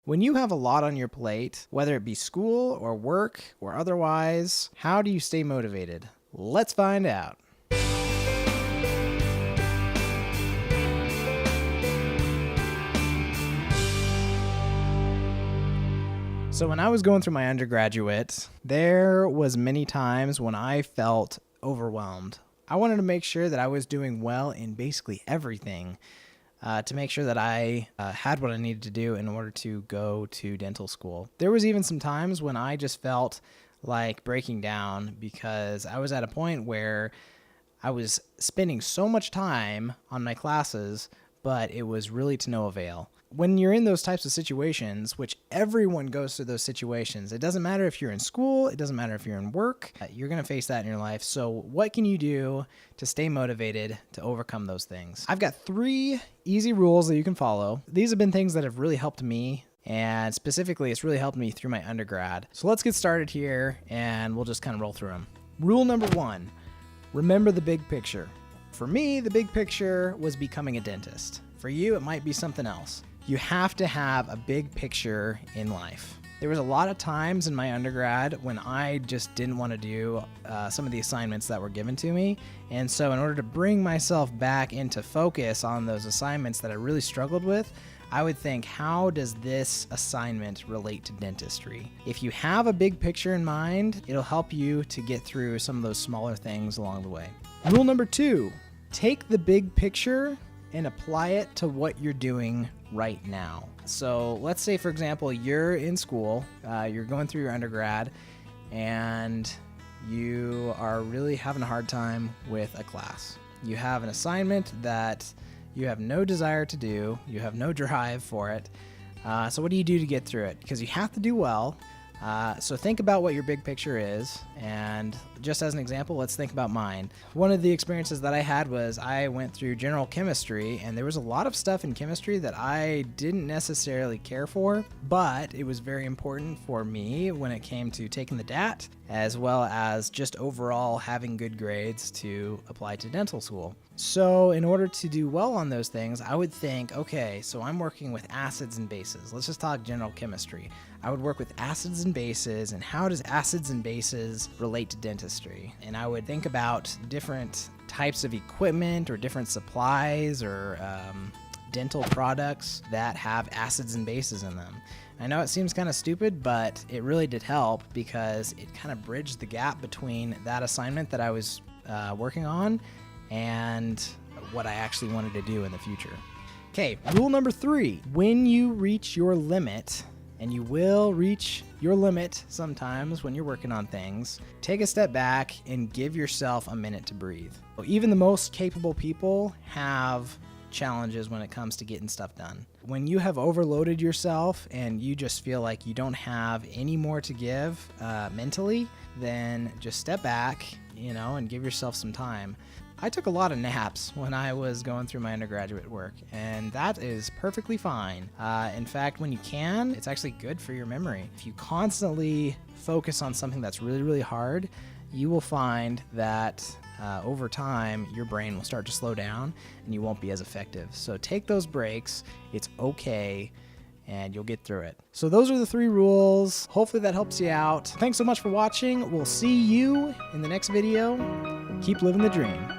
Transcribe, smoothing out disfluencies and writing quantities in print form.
When you have a lot on your plate, whether it be school or work or otherwise, how do you stay motivated? Let's find out. So when I was going through my undergraduate, there was many times when I felt overwhelmed. I wanted to make sure that I was doing well in basically everything. To make sure that I had what I needed to do in order to go to dental school. There was even some times when I just felt like breaking down because I was at a point where I was spending so much time on my classes, but it was really to no avail. When you're in those types of situations, which everyone goes through those situations, it doesn't matter if you're in school, it doesn't matter if you're in work, you're going to face that in your life. So what can you do to stay motivated to overcome those things? I've got 3 easy rules that you can follow. These have been things that have really helped me, and specifically it's really helped me through my undergrad. So let's get started here and we'll just kind of roll through them. Rule number 1, remember the big picture. For me, the big picture was becoming a dentist. For you, it might be something else. You have to have a big picture in life. There was a lot of times in my undergrad when I just didn't want to do some of the assignments that were given to me. And so in order to bring myself back into focus on those assignments that I really struggled with, I would think, how does this assignment relate to dentistry? If you have a big picture in mind, it'll help you to get through some of those smaller things along the way. Rule number 2, take the big picture and apply it to what you're doing right now. So let's say, for example, you're in school, you're going through your undergrad, and you are really having a hard time with a class. You have an assignment that you have no desire to do, you have no drive for it. So what do you do to get through it? Because you have to do well. So think about what your big picture is, and just as an example, let's think about mine. One of the experiences that I had was I went through general chemistry, and there was a lot of stuff in chemistry that I didn't necessarily care for, but it was very important for me when it came to taking the DAT, as well as just overall having good grades to apply to dental school. So in order to do well on those things, I would think, okay, so I'm working with acids and bases. Let's just talk general chemistry. I would work with acids and bases, and how does acids and bases relate to dentistry? And I would think about different types of equipment or different supplies or dental products that have acids and bases in them. I know it seems kind of stupid, but it really did help because it kind of bridged the gap between that assignment that I was working on and what I actually wanted to do in the future. Okay, rule number 3, when you reach your limit, and you will reach your limit sometimes when you're working on things, take a step back and give yourself a minute to breathe. Even the most capable people have challenges when it comes to getting stuff done. When you have overloaded yourself and you just feel like you don't have any more to give mentally, then just step back, and give yourself some time. I took a lot of naps when I was going through my undergraduate work, and that is perfectly fine. In fact, when you can, it's actually good for your memory. If you constantly focus on something that's really, really hard, you will find that over time, your brain will start to slow down and you won't be as effective. So take those breaks. It's okay, and you'll get through it. So those are the 3 rules. Hopefully that helps you out. Thanks so much for watching. We'll see you in the next video. Keep living the dream.